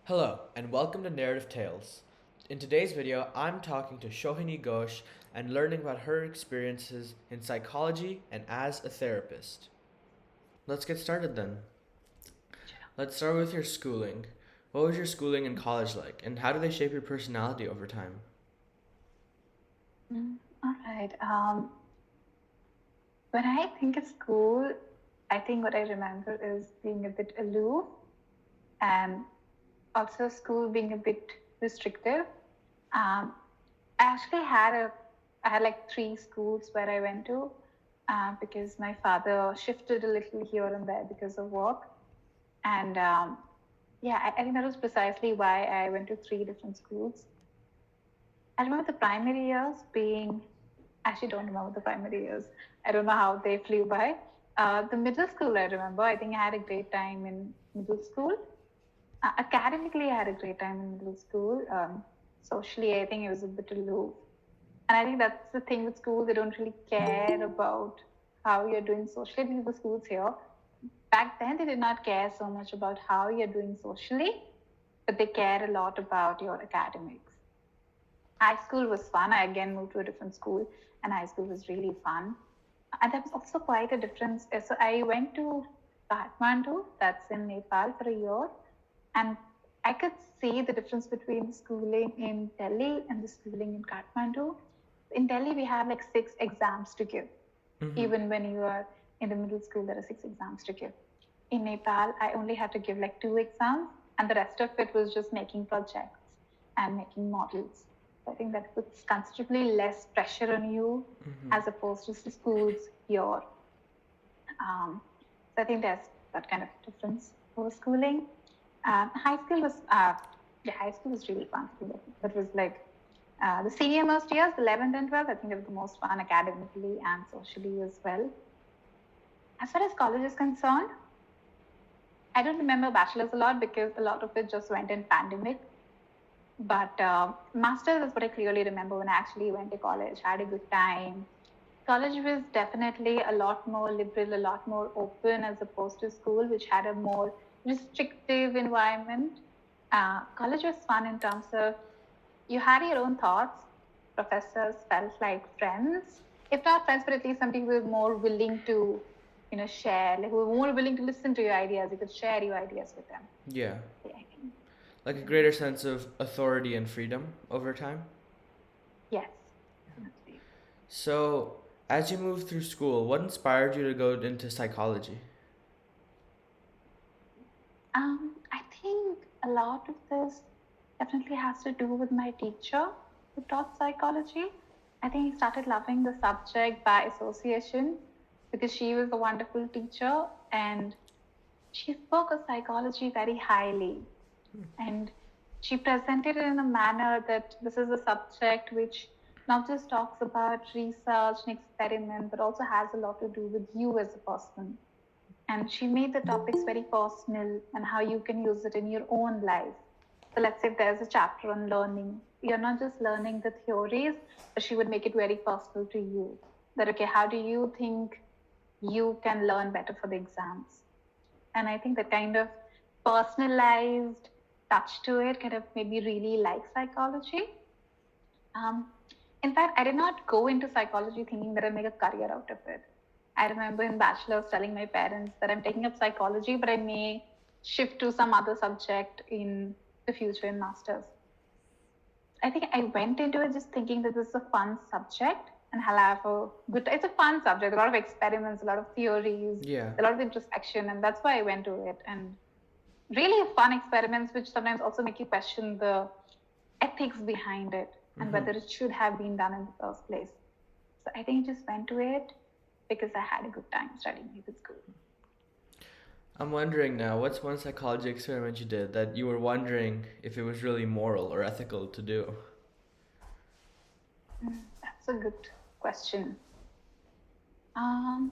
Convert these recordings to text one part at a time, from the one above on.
Hello, and welcome to Narrative Tales. In today's video, I'm talking to Shohini Ghosh and learning about her experiences in psychology and as a therapist. Let's get started then. Let's start with your schooling. What was your schooling and college like, and how do they shape your personality over time? All right. When I think of school, I think what I remember is being a bit aloof and also school being a bit restrictive. Um, I actually I had like three schools where I went to because my father shifted a little here and there because of work. And yeah, I think that was precisely why I went to three different schools. I remember the primary years being, actually don't remember the primary years. I don't know how they flew by. The middle school, I remember. I think I had a great time in middle school. Academically, I had a great time in middle school. Socially, I think it was a bit aloof. And I think that's the thing with school, they don't really care about how you're doing socially. I think the schools here, back then, they did not care so much about how you're doing socially, but they care a lot about your academics. High school was fun. I again moved to a different school, and high school was really fun. And there was also quite a difference. So I went to Kathmandu, that's in Nepal, for a year, and I could see the difference between the schooling in Delhi and the schooling in Kathmandu. In Delhi, we have like 6 exams to give. Even when you are in the middle school, there are 6 exams to give. In Nepal, I only had to give like 2 exams, and the rest of it was just making projects and making models. I think that puts considerably less pressure on you as opposed to the schools here. So I think there's that kind of difference for schooling. High school was, high school was really fun. That was like the senior most years, 11th and 12th, I think it was the most fun academically and socially as well. As far as college is concerned, I don't remember bachelor's a lot because a lot of it just went in pandemic. But master's is what I clearly remember when I actually went to college. I had a good time. College was definitely a lot more liberal, a lot more open as opposed to school, which had a more restrictive environment. College was fun in terms of you had your own thoughts. Professors felt like friends, if not friends, but at least some people were more willing to, share. Like, were more willing to listen to your ideas. You could share your ideas with them. Yeah, Yeah, like a greater sense of authority and freedom over time. yes, definitely. So, as you moved through school, what inspired you to go into psychology? I think a lot of this definitely has to do with my teacher who taught psychology. I think I started loving the subject by association because she was a wonderful teacher and she spoke of psychology very highly. And she presented it in a manner that this is a subject which not just talks about research and experiment, but also has a lot to do with you as a person. And she made the topics very personal and how you can use it in your own life. So let's say if there's a chapter on learning, you're not just learning the theories, but she would make it very personal to you. That, okay, how do you think you can learn better for the exams? And I think the kind of personalized touch to it kind of made me really like psychology. Um, in fact, I did not go into psychology thinking that I'd make a career out of it. I remember in bachelor's telling my parents that I'm taking up psychology, but I may shift to some other subject in the future in master's. I think I went into it just thinking that this is a fun subject and I'll have a good. It's a fun subject, a lot of experiments, a lot of theories, Yeah. a lot of introspection, and that's why I went to it. And really fun experiments, which sometimes also make you question the ethics behind it and whether it should have been done in the first place. So I think I just went to it because I had a good time studying it at school. I'm wondering now, what's one psychology experiment you did that you were wondering if it was really moral or ethical to do? That's a good question. Um,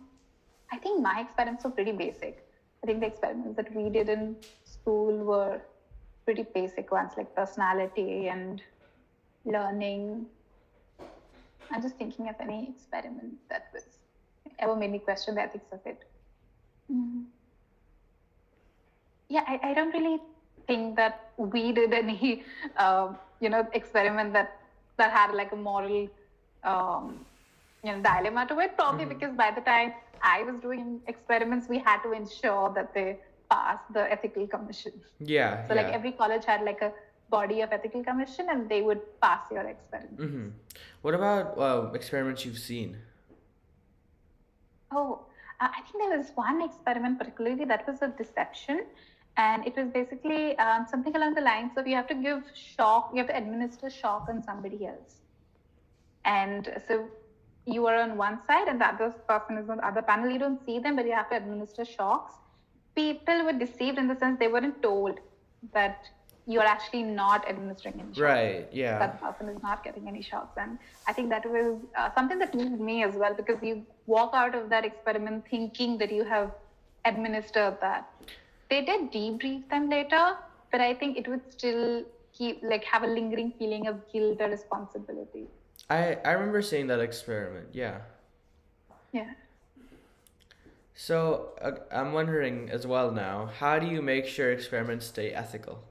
I think my experiments were pretty basic. I think the experiments that we did in school were pretty basic ones like personality and learning. I'm just thinking of any experiment that was ever made me question the ethics of it. Mm. Yeah, I don't really think that we did any, experiment that had like a moral, um, dilemma to it. Probably Mm-hmm. because by the time I was doing experiments, we had to ensure that they passed the ethical commission. Yeah, So like yeah. every college had like a body of ethical commission, and they would pass your experiments. Mm-hmm. What about experiments you've seen? Oh, I think there was one experiment particularly that was a deception. And it was basically something along the lines of you have to give shock, you have to administer shock on somebody else. And so you are on one side and the other person is on the other panel. You don't see them, but you have to administer shocks. People were deceived in the sense they weren't told that you're actually not administering any shocks. Right, yeah. That person is not getting any shocks. And I think that was something that moved me as well, because you walk out of that experiment thinking that you have administered that. They did debrief them later, but I think it would still keep like have a lingering feeling of guilt or responsibility. I remember seeing that experiment, yeah. Yeah. So I'm wondering as well now, how do you make sure experiments stay ethical?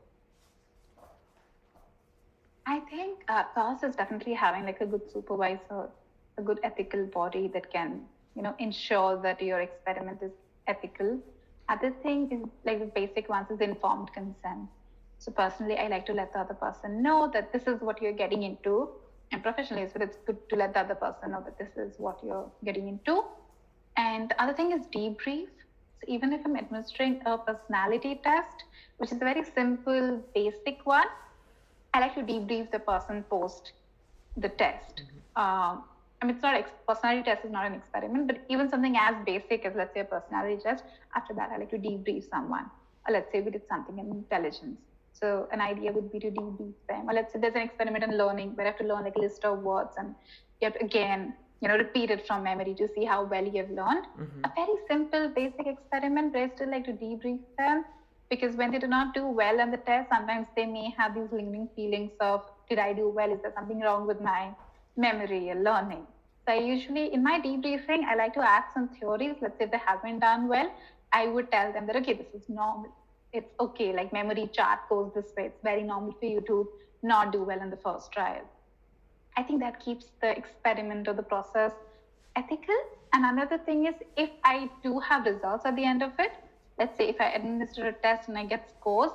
I think CAS is definitely having like a good supervisor, a good ethical body that can, ensure that your experiment is ethical. Other thing is like the basic ones is informed consent. So personally, I like to let the other person know that this is what you're getting into. And professionally as well, it's good to let the other person know that this is what you're getting into. And the other thing is debrief. So even if I'm administering a personality test, which is a very simple, basic one, I like to debrief the person post the test. I mean, it's not personality test is not an experiment, but even something as basic as, let's say, a personality test. After that, I like to debrief someone. Or let's say we did something in intelligence. So an idea would be to debrief them. Or let's say there's an experiment in learning where I have to learn like a list of words, and you have to again, repeat it from memory to see how well you have learned. Mm-hmm. A very simple, basic experiment, but I still like to debrief them, because when they do not do well on the test, sometimes they may have these lingering feelings of, did I do well? Is there something wrong with my memory or learning? So I usually, in my debriefing, I like to add some theories. Let's say if they haven't done well, I would tell them that, okay, this is normal. It's okay, like memory chart goes this way. It's very normal for you to not do well in the first trial. I think that keeps the experiment or the process ethical. And another thing is, if I do have results at the end of it, let's say if I administer a test and I get scores,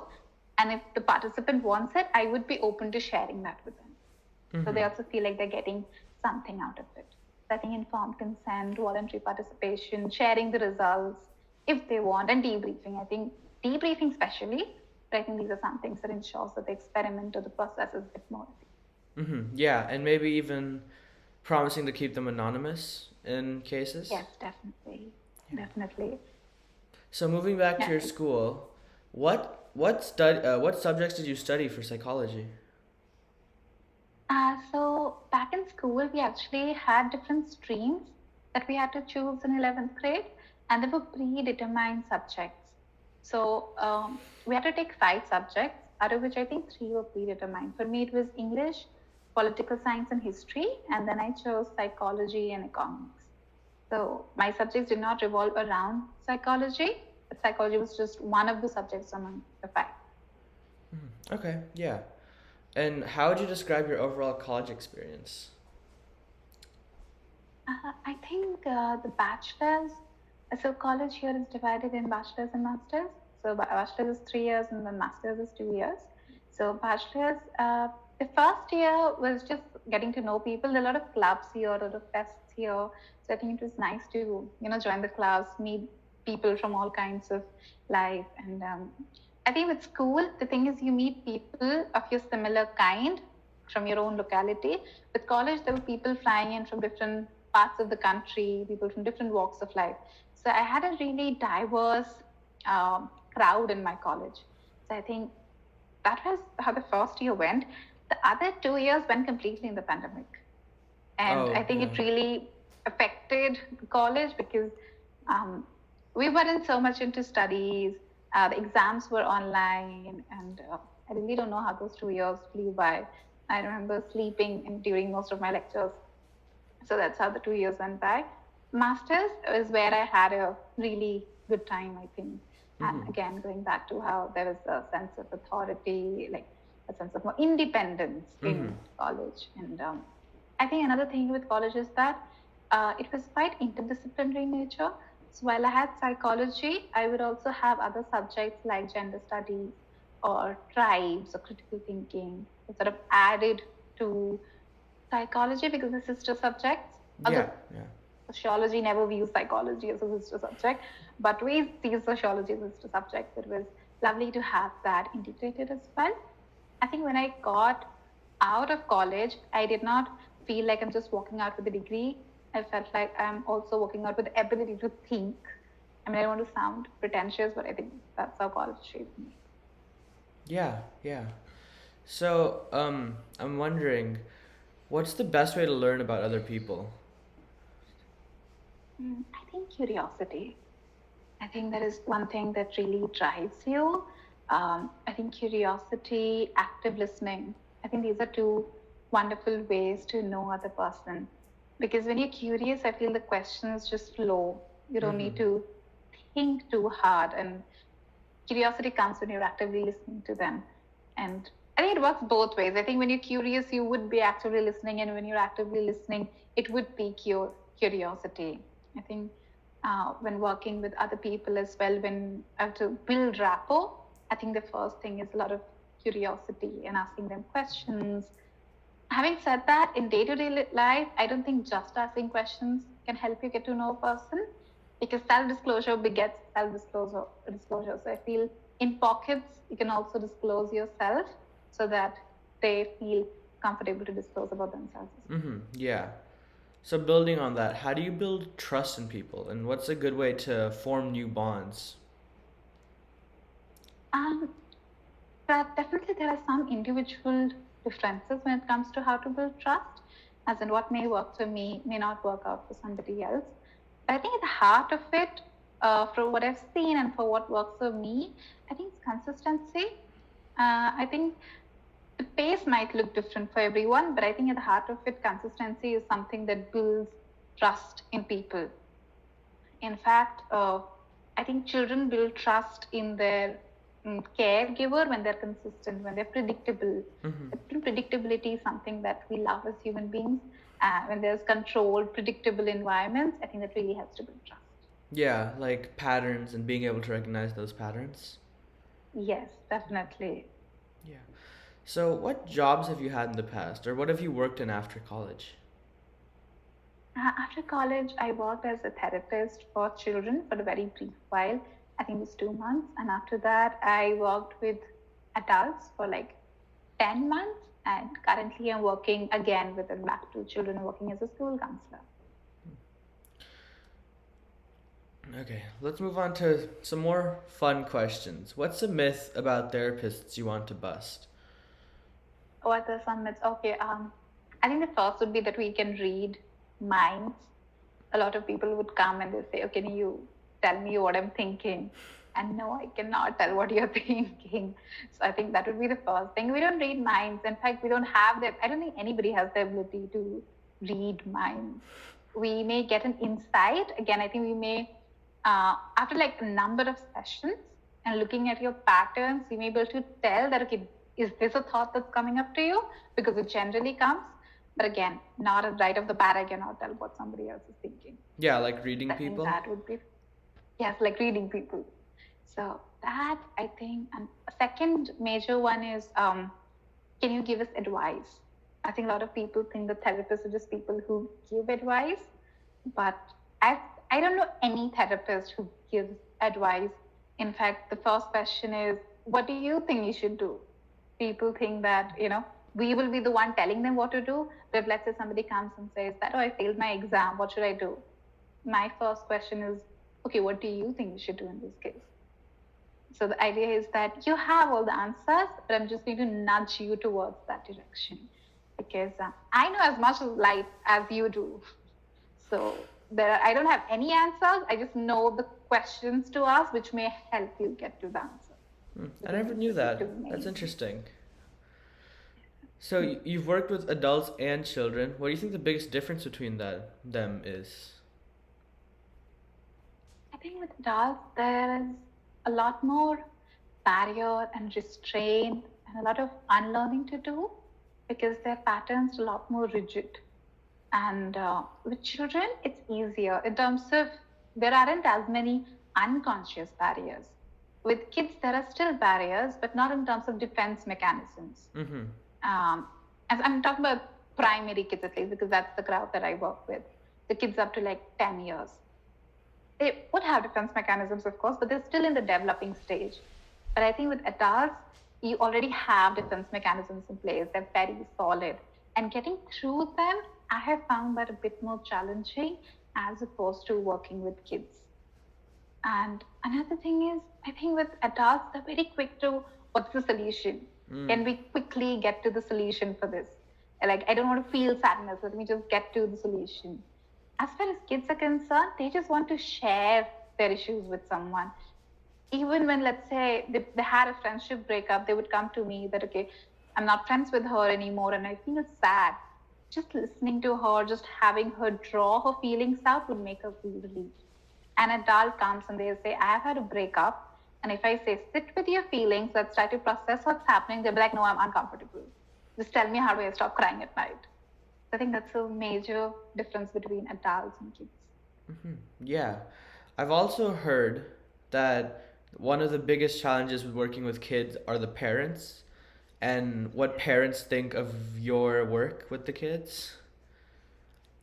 and if the participant wants it, I would be open to sharing that with them. So they also feel like they're getting something out of it. So I think informed consent, voluntary participation, sharing the results if they want, and debriefing. I think debriefing especially, but I think these are some things that ensures that the experiment or the process is a bit more ethical. Mm-hmm. Yeah, and maybe even promising to keep them anonymous in cases. Yes, definitely. Definitely. So moving back to Yeah. your school, what subjects did you study for psychology? So back in school, we actually had different streams that we had to choose in 11th grade, and they were predetermined subjects. So we had to take 5 subjects, out of which I think 3 were predetermined. For me, it was English, political science, and history, and then I chose psychology and economics. So my subjects did not revolve around psychology, but psychology was just one of the subjects among the 5. Okay, yeah. And how would you describe your overall college experience? I think the bachelor's, so college here is divided in bachelor's and master's. So bachelor's is 3 years and then master's is 2 years. So bachelor's, the first year was just getting to know people. There are a lot of clubs here, a lot of fests here. So I think it was nice to, join the clubs, meet people from all kinds of life. And I think with school, the thing is you meet people of your similar kind from your own locality. With college, there were people flying in from different parts of the country, people from different walks of life. So I had a really diverse crowd in my college. So I think that was how the first year went. The other 2 years went completely in the pandemic. And I think it really affected the college because we weren't so much into studies. The exams were online, and I really don't know how those 2 years flew by. I remember sleeping during most of my lectures. So that's how the 2 years went by. Masters is where I had a really good time, I think. And Mm-hmm. again, going back to how there is a sense of authority, like a sense of more independence Mm-hmm. in college. And I think another thing with college is that it was quite interdisciplinary in nature. So while I had psychology, I would also have other subjects like gender studies or tribes or critical thinking. It sort of added to psychology because the sister subjects, although Yeah, yeah. sociology never views psychology as a sister subject, but we see sociology as a sister subject. It was lovely to have that integrated as well. I think when I got out of college, I did not feel like I'm just walking out with a degree. I felt like I'm also walking out with the ability to think. I mean, I don't want to sound pretentious, but I think that's how college shaped me. Yeah, yeah. So, I'm wondering, what's the best way to learn about other people? I think curiosity. I think that is one thing that really drives you. I think curiosity, active listening. I think these are two wonderful ways to know other person. Because when you're curious, I feel the questions just flow. You don't Mm-hmm. need to think too hard. And curiosity comes when you're actively listening to them. And I think it works both ways. I think when you're curious, you would be actively listening. And when you're actively listening, it would pique your curiosity. I think when working with other people as well, when I have to build rapport, I think the first thing is a lot of curiosity and asking them questions. Having said that, in day to day life, I don't think just asking questions can help you get to know a person because self disclosure begets self disclosure. So I feel in pockets, you can also disclose yourself so that they feel comfortable to disclose about themselves as well. Mm-hmm. Yeah. So building on that, how do you build trust in people, and what's a good way to form new bonds? But definitely, there are some individual differences when it comes to how to build trust, as in what may work for me may not work out for somebody else. But I think at the heart of it, for what I've seen and for what works for me, I think it's consistency. I think the pace might look different for everyone, but I think at the heart of it, consistency is something that builds trust in people. In fact, I think children build trust in their caregiver when they're consistent, when they're predictable. Mm-hmm. I think predictability is something that we love as human beings. When there's controlled, predictable environments, I think that really helps to build trust. Yeah, like patterns and being able to recognize those patterns. Yes, definitely. Yeah. So, what jobs have you had in the past, or what have you worked in after college? After college, I worked as a therapist for children for a very brief while. I think it was 2 months. And after that, I worked with adults for like 10 months. And currently, I'm working again with back to children, working as a school counselor. Okay, let's move on to some more fun questions. What's a myth about therapists you want to bust? What are some myths? Okay, I think the first would be that we can read minds. A lot of people would come and they say, "Oh, can you tell me what I'm thinking?" And no, I cannot tell what you're thinking. So I think that would be the first thing. We don't read minds. In fact, we don't have the. I don't think anybody has the ability to read minds. We may get an insight. Again, I think we may, after like a number of sessions and looking at your patterns, we may be able to tell that, okay, is this a thought that's coming up to you? Because it generally comes. But again, not right off the bat, I cannot tell what somebody else is thinking. Yeah, like reading I think people? that would be, yes, like reading people. So that I think, and a second major one is, can you give us advice? I think a lot of people think the therapists are just people who give advice, but I I don't know any therapist who gives advice. In fact, the first question is, what do you think you should do? People think that, we will be the one telling them what to do. But if let's say somebody comes and says that, oh, I failed my exam, what should I do? My first question is, okay, what do you think you should do in this case? So the idea is that you have all the answers, but I'm just going to nudge you towards that direction because I know as much of life as you do. So I don't have any answers. I just know the questions to ask, which may help you get to the answer. I I think never these knew are the two that. That's main. interesting. So, you've worked with adults and children. What do you think the biggest difference between them is? I think with adults, there is. a lot more barrier and restraint and a lot of unlearning to do because their patterns are a lot more rigid. And with children, it's easier in terms of there aren't as many unconscious barriers. With kids, there are still barriers, but not in terms of defense mechanisms. Mm-hmm. As I'm talking about primary kids at least, because that's the crowd that I work with, the kids up to like 10 years. They would have defense mechanisms, of course, but they're still in the developing stage. But I think with adults, you already have defense mechanisms in place. They're very solid. And getting through them, I have found that a bit more challenging as opposed to working with kids. And another thing is, I think with adults, they're very quick to what's the solution? Can we quickly get to the solution for this? Like, I don't want to feel sadness. Let me just get to the solution. As far as kids are concerned, they just want to share their issues with someone. Even when, let's say, they had a friendship breakup, they would come to me that, okay, I'm not friends with her anymore and I feel sad. Just listening to her, just having her draw her feelings out would make her feel relieved. An adult comes and they say, I've had a breakup. And if I say, sit with your feelings, let's try to process what's happening, they'll be like, no, I'm uncomfortable. Just tell me how do I stop crying at night. I think that's a major difference between adults and kids. Mm-hmm. Yeah. I've also heard that one of the biggest challenges with working with kids are the parents and what parents think of your work with the kids.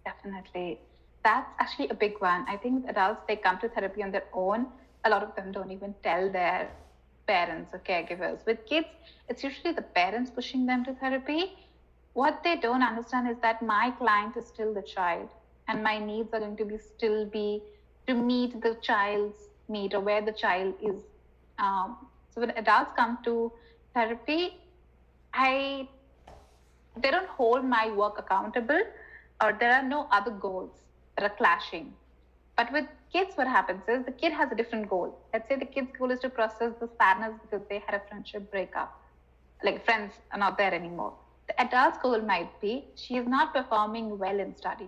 Definitely. That's actually a big one. I think with adults, they come to therapy on their own. A lot of them don't even tell their parents or caregivers. With kids, it's usually the parents pushing them to therapy. What they don't understand is that my client is still the child, and my needs are going to be still be to meet the child's need or where the child is. So when adults come to therapy, I they don't hold my work accountable, or there are no other goals that are clashing. But with kids, what happens is the kid has a different goal. Let's say the kid's goal is to process the sadness because they had a friendship breakup, like friends are not there anymore. The adult's goal might be she is not performing well in studies.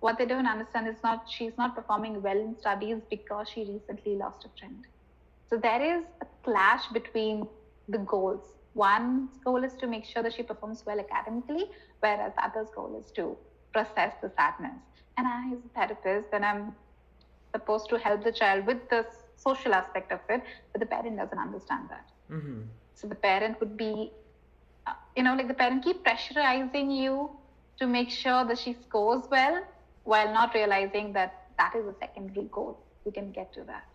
What they don't understand is not she's not performing well in studies because she recently lost a friend. So there is a clash between the goals. One's goal is to make sure that she performs well academically, whereas the other's goal is to process the sadness. And I, as a therapist, then I'm supposed to help the child with the social aspect of it, but the parent doesn't understand that. Mm-hmm. So the parent would be, like the parent keep pressurizing you to make sure that she scores well, while not realizing that that is a secondary goal. You can get to that.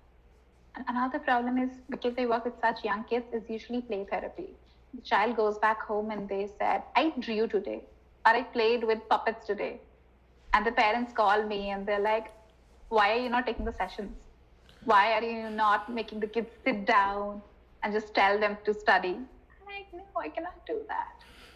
And another problem is because they work with such young kids is usually play therapy. The child goes back home and they said, I drew today, or I played with puppets today. And the parents call me and they're like, why are you not taking the sessions? Why are you not making the kids sit down and just tell them to study? I'm like, no, I cannot do that.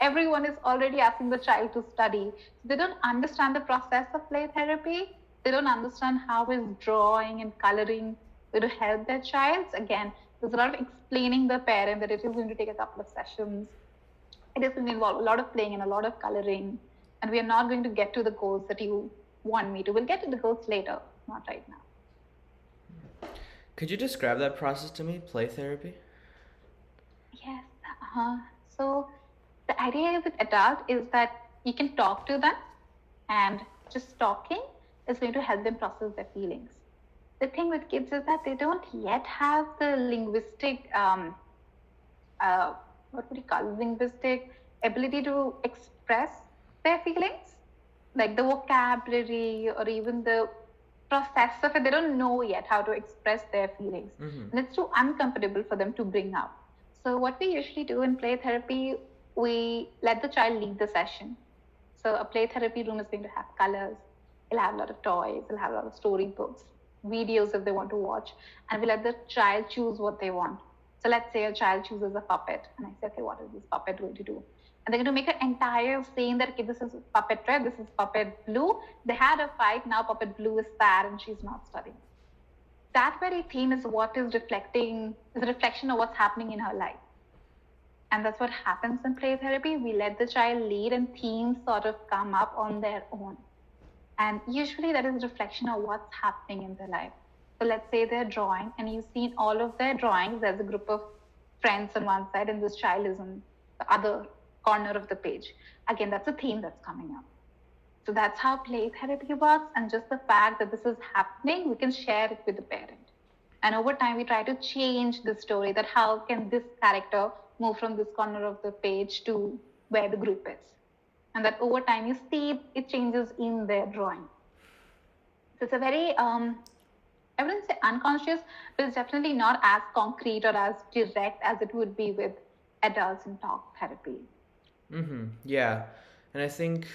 Everyone is already asking the child to study. They don't understand the process of play therapy. They don't understand how is drawing and coloring going to help their child. Again, there's a lot of explaining the parent that it is going to take a couple of sessions. It is going to involve a lot of playing and a lot of coloring. And we are not going to get to the goals that you want me to. We'll get to the goals later, not right now. Could you describe that process to me, play therapy? Yes. So the idea with adult is that you can talk to them, and just talking is going to help them process their feelings. The thing with kids is that they don't yet have the linguistic, linguistic ability to express their feelings, like the vocabulary or even the process of it. They don't know yet how to express their feelings. Mm-hmm. And it's too uncomfortable for them to bring up. So what we usually do in play therapy, we let the child lead the session. So a play therapy room is going to have colors. It'll have a lot of toys. It'll have a lot of storybooks, videos if they want to watch. And we let the child choose what they want. So let's say a child chooses a puppet. And I say, okay, what is this puppet going to do? And they're going to make an entire scene that, okay, this is puppet red, this is puppet blue. They had a fight, now puppet blue is sad and she's not studying. That very theme is what is reflecting, is a reflection of what's happening in her life. And that's what happens in play therapy. We let the child lead and themes sort of come up on their own. And usually that is a reflection of what's happening in their life. So let's say they're drawing and you've seen all of their drawings. There's a group of friends on one side and this child is on the other corner of the page. Again, that's a theme that's coming up. So that's how play therapy works. And just the fact that this is happening, we can share it with the parent. And over time, we try to change the story, that how can this character move from this corner of the page to where the group is. And that over time, you see it changes in their drawing. So it's a very, I wouldn't say unconscious, but it's definitely not as concrete or as direct as it would be with adults in talk therapy. Yeah. And I think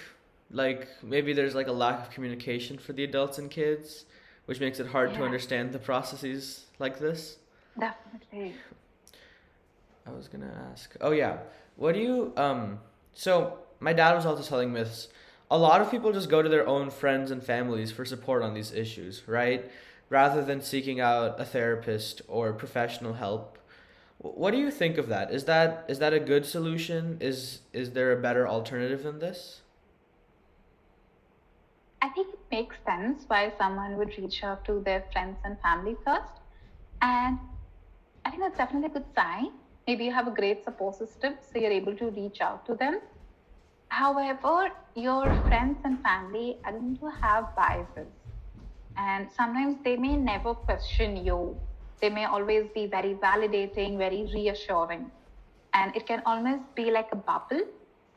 like maybe there's like a lack of communication for the adults and kids, which makes it hard to Yeah, understand the processes like this. definitely. I was gonna ask. Oh yeah. What do you so my dad was also telling me this. A lot of people just go to their own friends and families for support on these issues, right? Rather than seeking out a therapist or professional help. What do you think of that? Is that a good solution? Is there a better alternative than this? I think it makes sense why someone would reach out to their friends and family first. And I think that's definitely a good sign. Maybe you have a great support system, so you're able to reach out to them. However, your friends and family are going to have biases, and sometimes they may never question you. They may always be very validating, very reassuring, and it can almost be like a bubble.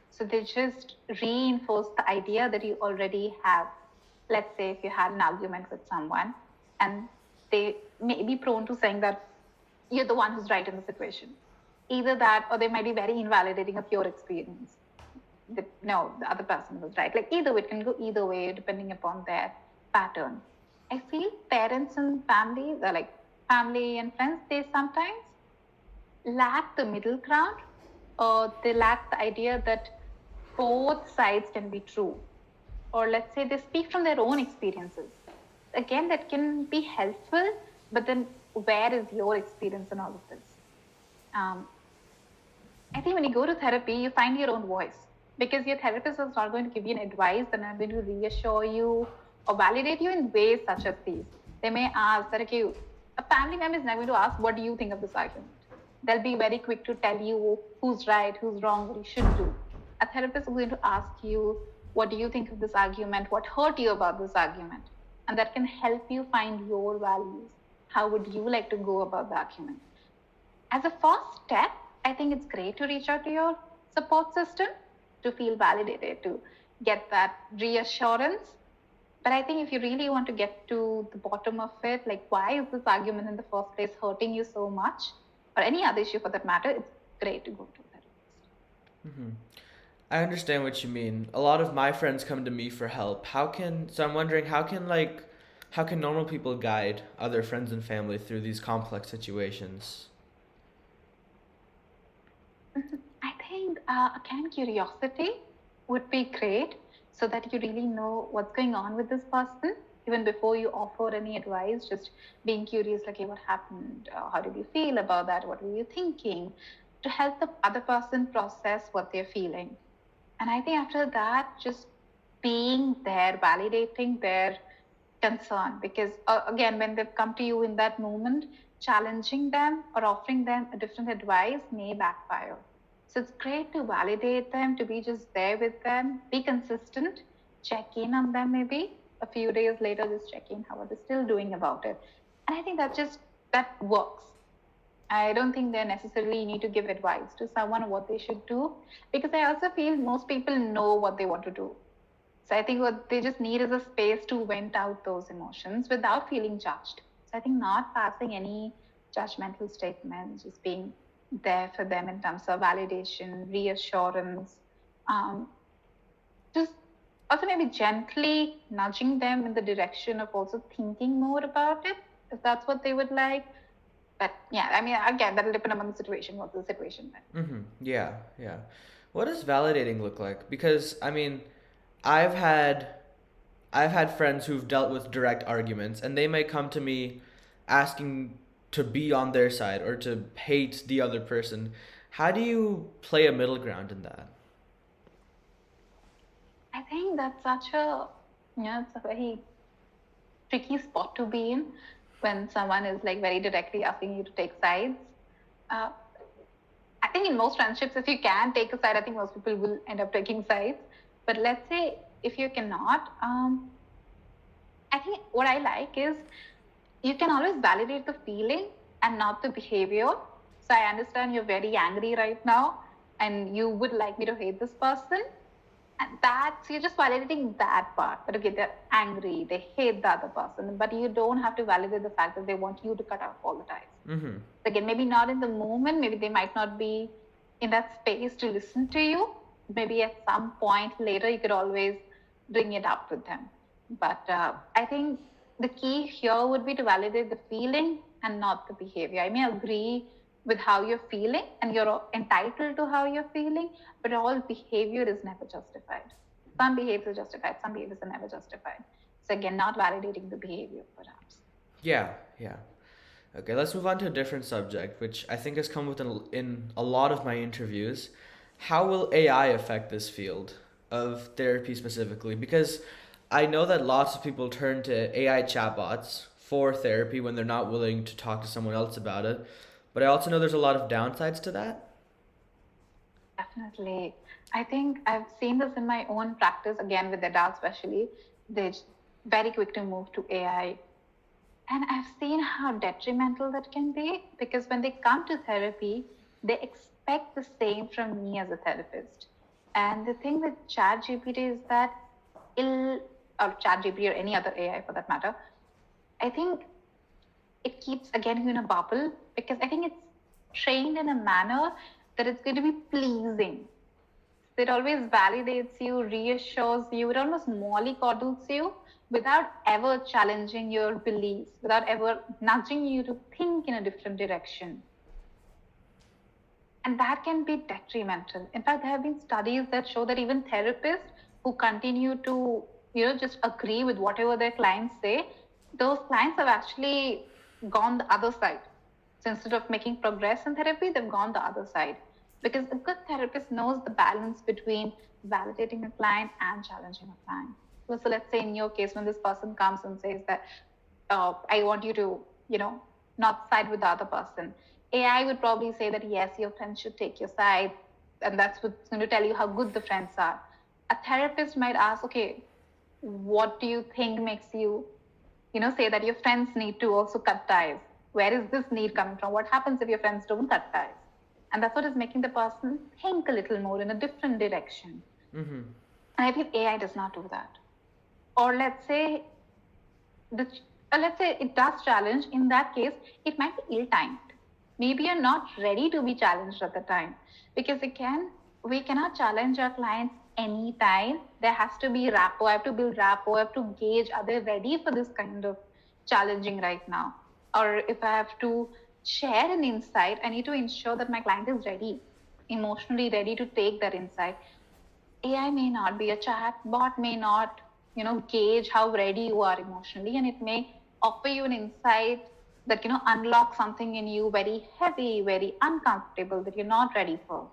So they just reinforce the idea that you already have. Let's say if you had an argument with someone, and they may be prone to saying that you're the one who's right in the situation. Either that, or they might be very invalidating of your experience. That no, the other person was right. Like either way, it can go either way depending upon their pattern. I feel parents and family, like family and friends, they sometimes lack the middle ground, or they lack the idea that both sides can be true. Or let's say they speak from their own experiences. Again, that can be helpful, but then where is your experience in all of this? Um, I think when you go to therapy, you find your own voice, because your therapist is not going to give you an advice, they're not going to reassure you or validate you in ways such as these. They may ask that, okay, a family member is not going to ask, what do you think of this argument? They'll be very quick to tell you who's right, who's wrong, what you should do. A therapist is going to ask you, what do you think of this argument? What hurt you about this argument? And that can help you find your values. How would you like to go about the argument? As a first step, I think it's great to reach out to your support system to feel validated, to get that reassurance. But I think if you really want to get to the bottom of it, like why is this argument in the first place hurting you so much, or any other issue for that matter, it's great to go to a therapist. I understand what you mean. A lot of my friends come to me for help. So I'm wondering how can normal people guide other friends and family through these complex situations? I think again, curiosity would be great, so that you really know what's going on with this person. Even before you offer any advice, just being curious, like, hey, what happened? How did you feel about that? What were you thinking? To help the other person process what they're feeling. And I think after that, just being there, validating their concern. Because again, when they've come to you in that moment, challenging them or offering them a different advice may backfire. So it's great to validate them, to be just there with them, be consistent, check in on them maybe a few days later, just check in how are they still doing about it. And I think that works. I don't think they necessarily need to give advice to someone what they should do, because I also feel most people know what they want to do. So I think what they just need is a space to vent out those emotions without feeling judged. So I think not passing any judgmental statements, just being there for them in terms of validation, reassurance, um, just also maybe gently nudging them in the direction of also thinking more about it, if that's what they would like. But yeah, I mean, again, that'll depend on the situation. What's the situation then? Yeah, yeah. What does validating look like? Because I mean, I've had I've had friends who've dealt with direct arguments and they may come to me asking to be on their side or to hate the other person. How do you play a middle ground in that? I think that's such a, it's a very tricky spot to be in. when someone is like very directly asking you to take sides. Uh, I think in most friendships, if you can take a side, I think most people will end up taking sides. But let's say if you cannot, I think what I like is you can always validate the feeling and not the behavior. So I understand you're very angry right now and you would like me to hate this person. And that's, you're just validating that part. But okay, they're angry, they hate the other person, but you don't have to validate the fact that they want you to cut off all the ties. Mm-hmm. Again, maybe not in the moment, maybe they might not be in that space to listen to you. Maybe at some point later, you could always bring it up with them. But I think the key here would be to validate the feeling and not the behavior. I may agree with how you're feeling and you're entitled to how you're feeling, but all behavior is never justified. Some behaviors are justified, some behaviors are never justified. So again, not validating the behavior perhaps. Yeah, yeah. Okay, let's move on to a different subject, which I think has come in a lot of my interviews. How will AI affect this field of therapy specifically? Because I know that lots of people turn to AI chatbots for therapy when they're not willing to talk to someone else about it. But I also know there's a lot of downsides to that. Definitely. I think I've seen this in my own practice, again with adults especially. They're very quick to move to AI. And I've seen how detrimental that can be because when they come to therapy, they expect the same from me as a therapist. And the thing with ChatGPT is that or ChatGPT or any other AI for that matter, I think it keeps again you in a bubble because I think it's trained in a manner that it's going to be pleasing. It always validates you, reassures you, it almost mollycoddles you without ever challenging your beliefs, without ever nudging you to think in a different direction. And that can be detrimental. In fact, there have been studies that show that even therapists who continue to, just agree with whatever their clients say, those clients have actually gone the other side. So instead of making progress in therapy, they've gone the other side. Because a good therapist knows the balance between validating a client and challenging a client. So let's say in your case, when this person comes and says that, I want you to, not side with the other person. AI would probably say that, yes, your friends should take your side. And that's what's going to tell you how good the friends are. A therapist might ask, okay, what do you think makes you, say that your friends need to also cut ties? Where is this need coming from? What happens if your friends don't cut ties? And that's what is making the person think a little more in a different direction. Mm-hmm. And I think AI does not do that. Or let's say it does challenge. In that case, it might be ill-timed. Maybe you're not ready to be challenged at the time because we cannot challenge our clients anytime. There has to be rapport. I have to build rapport. I have to gauge, are they ready for this kind of challenging right now? Or if I have to share an insight, I need to ensure that my client is ready, emotionally ready to take that insight. AI may not be, a chat bot may not, gauge how ready you are emotionally, and it may offer you an insight that, unlock something in you very heavy, very uncomfortable that you're not ready for.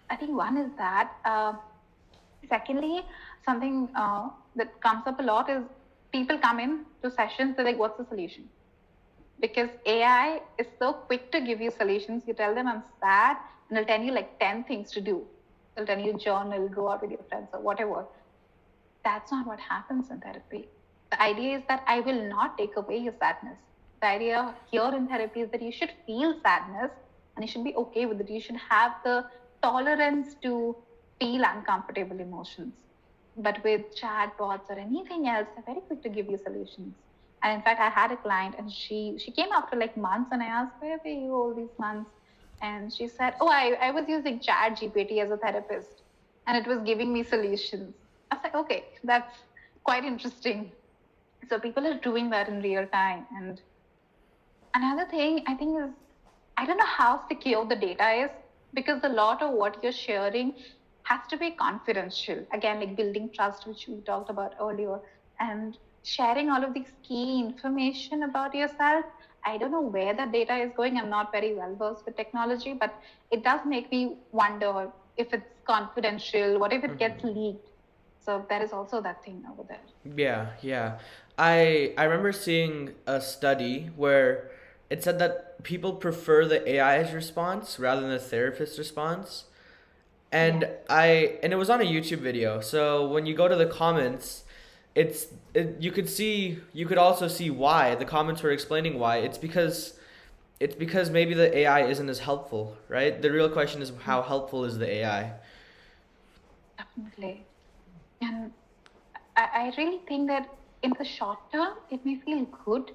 I think one is that. Secondly, something that comes up a lot is people come in to sessions, they're like, what's the solution? Because AI is so quick to give you solutions. You tell them I'm sad, and they'll tell you like 10 things to do. They'll tell you journal, go out with your friends, or whatever. That's not what happens in therapy. The idea is that I will not take away your sadness. The idea here in therapy is that you should feel sadness and you should be okay with it. You should have the tolerance to feel uncomfortable emotions. But with chatbots or anything else, they're very quick to give you solutions. And in fact, I had a client and she came after like months and I asked, where were you all these months? And she said, oh, I was using ChatGPT as a therapist and it was giving me solutions. I was like, okay, that's quite interesting. So people are doing that in real time. And another thing I think is, I don't know how secure the data is because a lot of what you're sharing has to be confidential. Again, like building trust, which we talked about earlier, and sharing all of these key information about yourself. I don't know where that data is going. I'm not very well versed with technology, but it does make me wonder if it's confidential. What if it gets leaked? So there is also that thing over there. Yeah, yeah. I remember seeing a study where it said that people prefer the AI's response rather than the therapist's response. Yes. And it was on a YouTube video. So when you go to the comments, you could also see why. The comments were explaining why. It's because maybe the AI isn't as helpful, right? The real question is how helpful is the AI? Definitely. And I really think that in the short term, it may feel good,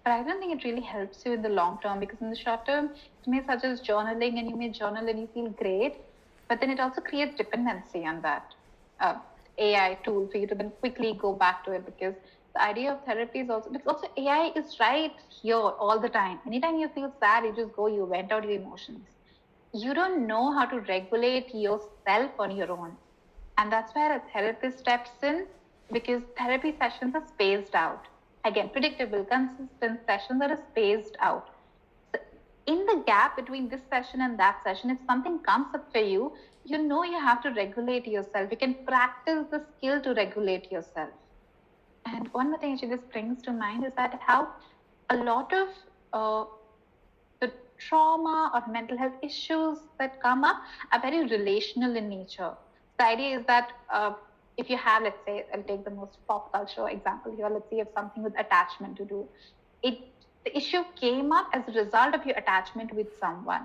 but I don't think it really helps you in the long term, because in the short term, it may suggest journaling and you may journal and you feel great, but then it also creates dependency on that uh, AI tool for you to then quickly go back to it, because the idea of therapy is also, because also AI is right here all the time. Anytime you feel sad, you just go, you vent out your emotions. You don't know how to regulate yourself on your own. And that's where a therapist steps in, because therapy sessions are spaced out. Again, predictable, consistent sessions that are spaced out. So in the gap between this session and that session, if something comes up for you, you know you have to regulate yourself. You can practice the skill to regulate yourself. And one more thing actually this brings to mind is that how a lot of uh, the trauma or mental health issues that come up are very relational in nature. The idea is that if you have, let's say, I'll take the most pop culture example here, let's say you have something with attachment to do. It the issue came up as a result of your attachment with someone.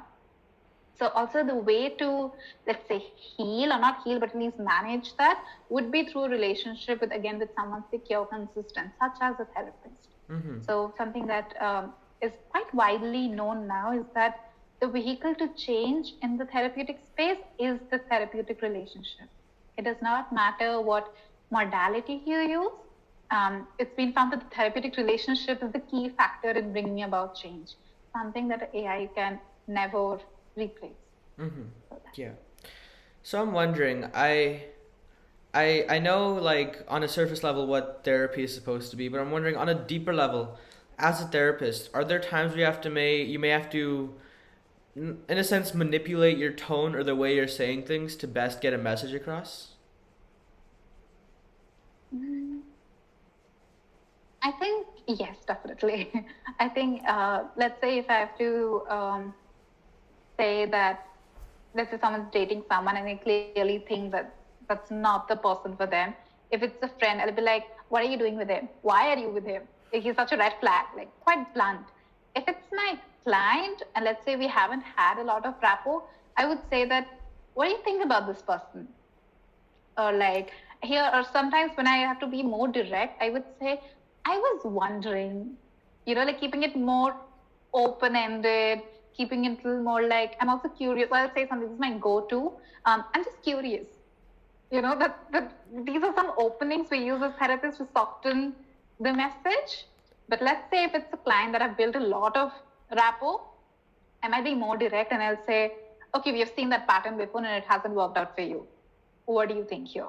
So also the way to, let's say, heal or not heal, but at least manage that would be through a relationship with, again, with someone secure, consistent, such as a therapist. Mm-hmm. So something that is quite widely known now is that the vehicle to change in the therapeutic space is the therapeutic relationship. It does not matter what modality you use. It's been found that the therapeutic relationship is the key factor in bringing about change, something that AI can never replace. Mm-hmm. So that, Yeah. So I'm wondering, I know like on a surface level what therapy is supposed to be, but I'm wondering on a deeper level, as a therapist, are there times where you may have to in a sense manipulate your tone or the way you're saying things to best get a message across? mm, I think yes, definitely. I think let's say if I have to say that, let's say someone's dating someone and I clearly think that that's not the person for them. If it's a friend, I'll be like, what are you doing with him? Why are you with him? Like, he's such a red flag, like quite blunt. If it's my client and let's say we haven't had a lot of rapport, I would say that, what do you think about this person? Or like here, or sometimes when I have to be more direct, I would say, I was wondering, like keeping it more open ended, keeping it a little more like, I'm also curious. I'll say something, this is my go to. I'm just curious. That these are some openings we use as therapists to soften the message. But let's say if it's a client that I've built a lot of rapport, I might be more direct and I'll say, okay, we have seen that pattern before and it hasn't worked out for you. What do you think here?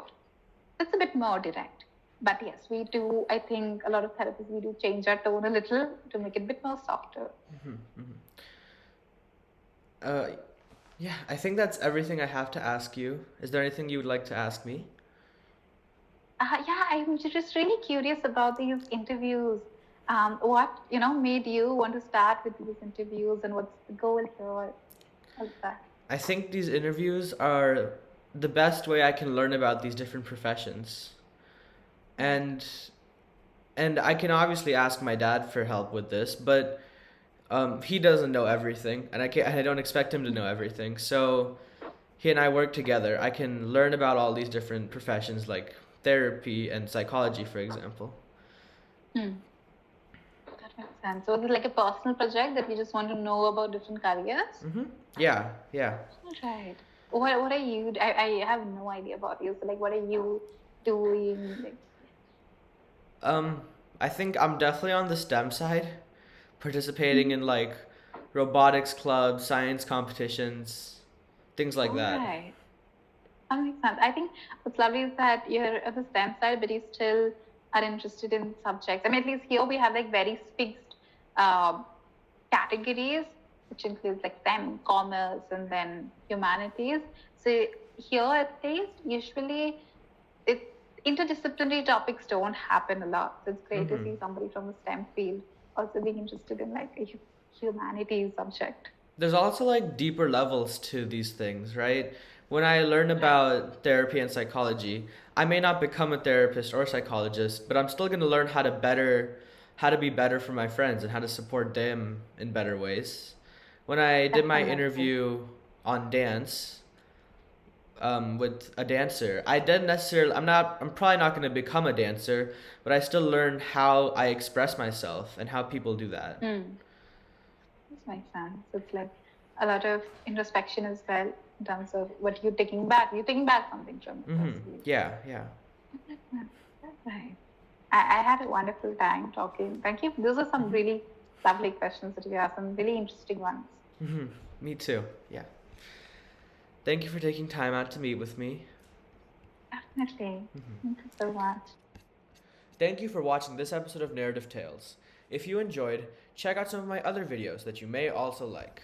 It's a bit more direct. But yes, we do, I think a lot of therapists, we do change our tone a little to make it a bit more softer. Mm-hmm. Mm-hmm. Uh, yeah, I think that's everything I have to ask you. Is there anything you would like to ask me? Yeah, I'm just really curious about these interviews. What, made you want to start with these interviews and what's the goal here? How's that? I think these interviews are the best way I can learn about these different professions. Right. And I can obviously ask my dad for help with this, but he doesn't know everything, and I don't expect him to know everything. So he and I work together. I can learn about all these different professions like therapy and psychology, for example. Hmm. That makes sense. So it's like a personal project that you just want to know about different careers? Mm-hmm. Yeah, yeah. Right. What are you? I have no idea about you. So like, what are you doing? Like, Um, I think I'm definitely on the STEM side, participating mhm. in like robotics clubs, science competitions, things like All that. right. That makes sense. I think what's lovely is that you're at the STEM side, but you still are interested in subjects. I mean, at least here we have like very fixed um, categories, which includes like STEM, commerce, and then humanities. So here at least, usually it interdisciplinary topics don't happen a lot. So it's great to Mhm. see somebody from a STEM field also being interested in like a humanities subject. There's also like deeper levels to these things, right? When I learn about therapy and psychology, I may not become a therapist or a psychologist, but I'm still going to learn how to be better for my friends and how to support them in better ways. When I did my Definitely. interview on dance, with a dancer, I didn't necessarily, I'm probably not going to become a dancer, but I still learned how I express myself and how people do that. This makes sense. It's like a lot of introspection as well in terms of what you're taking back. You're taking back something from it, basically. Yeah, yeah. That's right. I had a wonderful time talking. Thank you. Those are some really lovely questions that you asked, some really interesting ones. Me too. Yeah. Thank you for taking time out to meet with me. Definitely. Thank you so much. Thank you for watching this episode of Narrative Tales. If you enjoyed, check out some of my other videos that you may also like.